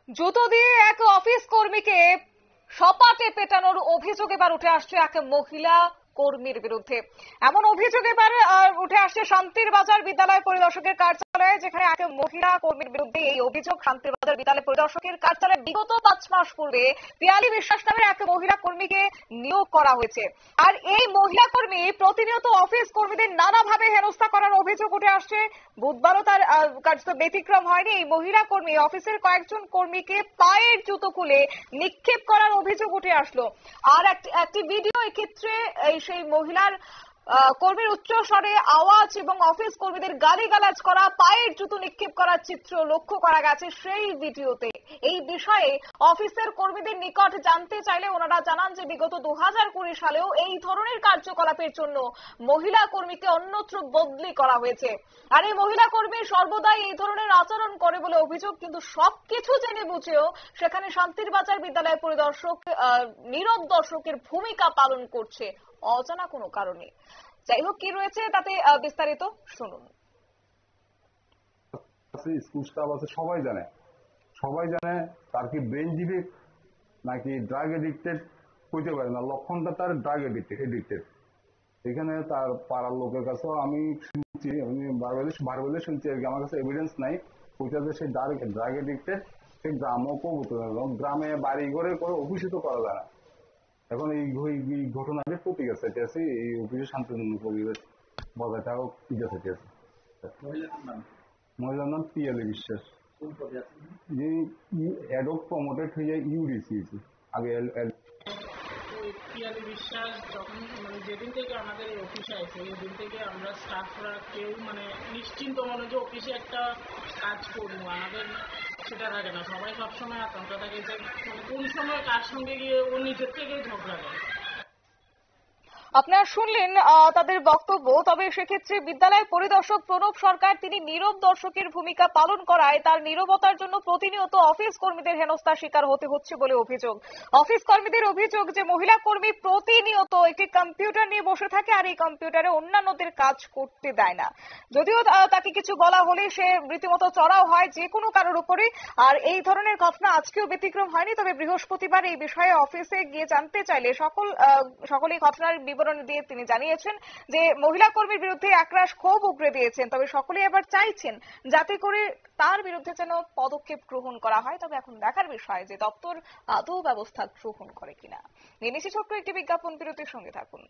জুতো দিয়ে এক অফিস কর্মীকে সপাটে পেটানোর অভিযোগ এবার উঠে আসছে এক মহিলা কর্মীর বিরুদ্ধে। এমন অভিযোগ এবার উঠে আসছে শান্তির বাজার বিদ্যালয় পরিদর্শকের কার্যালয়ে, যেখানে এক মহিলা কর্মীর বিরুদ্ধে এই অভিযোগ। শান্তির বাজার বিদ্যালয় পরিদর্শকের কার্যালয়ে বিগত 5 মাস পূর্বে পিয়ালি বিশ্বাস নামের এক মহিলা কর্মীকে নিয়োগ করা হয়েছে। আর এই মহিলা কর্মী প্রতিনিয়ত অফিস কর্মীদের নানাভাবে হেনস্থা করার অভিযোগ উঠে আসছে। বুধবারও তার কার্যত ব্যতিক্রম হয়নি। এই মহিলা কর্মী অফিসের কয়েকজন কর্মীকে পায়ের জুতো খুলে নিক্ষেপ করার অভিযোগ উঠে আসলো। আর একটি ভিডিও এক্ষেত্রে সেই মহিলার কর্মীর উচ্চ স্বরে আওয়াজ এবং অফিস কর্মীদের গালিগালাজ করা, পায়ের জুতো নিক্ষেপ করার চিত্র লক্ষ্য করা গেছে সেই ভিডিওতে। এই বিষয়ে অফিসের কর্মীদের নিকট জানতে চাইলে ওনারা জানান যে বিগত 2020 সালেও এই ধরনের কার্যকলাপের জন্য মহিলা কর্মীকে অন্যত্র বদলি করা হয়েছে। আর এই মহিলা কর্মী সর্বদাই এই ধরনের আচরণ করে বলে অভিযোগ। কিন্তু সবকিছু জেনে বুঝেও সেখানে শান্তির বাজার বিদ্যালয় পরিদর্শক নীরব দর্শকের ভূমিকা পালন করছে অজানা কোনো কারণে। যাই হোক, কি রয়েছে তাতে বিস্তারিত শুনুন। স্কুল স্টাফ আছে, সবাই জানে তার কি ব্রেন ডিফেক্ট নাকি ড্রাগ এডিক্টেড হইতে পারে না। লক্ষণটা তার ড্রাগ এডিক্টেড। এখানে তার পাড়ার লোকের কাছেও আমি শুনছি, আমি বারবার শুনছি আর কি, আমার কাছে এভিডেন্স নাই ওইটাতে সে ড্রাগ এডিক্টেড। সে গ্রামও কবুত গ্রামে বাড়ি ঘরে করে অফিসে তো করা যায় না। এখন এই ঘটনাটি প্রতিকার চাইতে আছে, এই অফিসে শান্তিপূর্ণ পরিবেশ বজায় থাকুক, ঠিক আছে। মহিলার নাম পিয়ালি বিশ্বাস, যে অ্যাডক প্রমোটেড হয়ে যায় ইউডিসি আগে। পিয়ালি বিশ্বাস যখন যেদিন থেকে আমাদের এই অফিসে আছে ওই দিন থেকে আমরা স্টাফরা কেউ নিশ্চিন্ত মনে যে অফিসে একটা কাজ করবো, আমাদের সেটা থাকে না। সবাই সবসময় আতঙ্ক থাকে যে কোন সময় কার সঙ্গে গিয়ে ও নিজের থেকেই ঝগড়া করে। আপনারা শুনলেন তাদের বক্তব্য। তবে সেক্ষেত্রে বিদ্যালয় পরিদর্শক প্রণব সরকার তিনি নীরব দর্শকের ভূমিকা পালন করায় তার নীরবতার জন্য প্রতিনিয়ত অফিস কর্মীদের হেনস্থার শিকার হতে হচ্ছে বলে অভিযোগ। অফিস কর্মীদের অভিযোগ যে মহিলা কর্মী প্রতিনিয়ত একটি কম্পিউটার নিয়ে বসে থাকে আর এই কম্পিউটারে অন্যান্যদের কাজ করতে দেয় না। যদিও তাকে কিছু বলা হলে সে রীতিমতো চড়াও হয় যে কোনো কারোর উপরে। আর এই ধরনের ঘটনা আজকেও ব্যতিক্রম হয়নি। তবে বৃহস্পতিবার এই বিষয়ে অফিসে গিয়ে জানতে চাইলে সকলেই ঘটনার বিবরণ দিয়ে তিনি জানিয়েছেন যে মহিলা কর্মীর বিরুদ্ধে একরাশ ক্ষোভ উগরে দিয়েছেন। তবে সকলেই এবার চাইছেন যাতে করে তার বিরুদ্ধে যেন পদক্ষেপ গ্রহণ করা হয়। তবে এখন দেখার বিষয় যে দপ্তর আদৌ ব্যবস্থা গ্রহণ করে কিনা। নিয়ে নিচ্ছি ছোট্ট একটি বিজ্ঞাপন, বিরতির সঙ্গে থাকুন।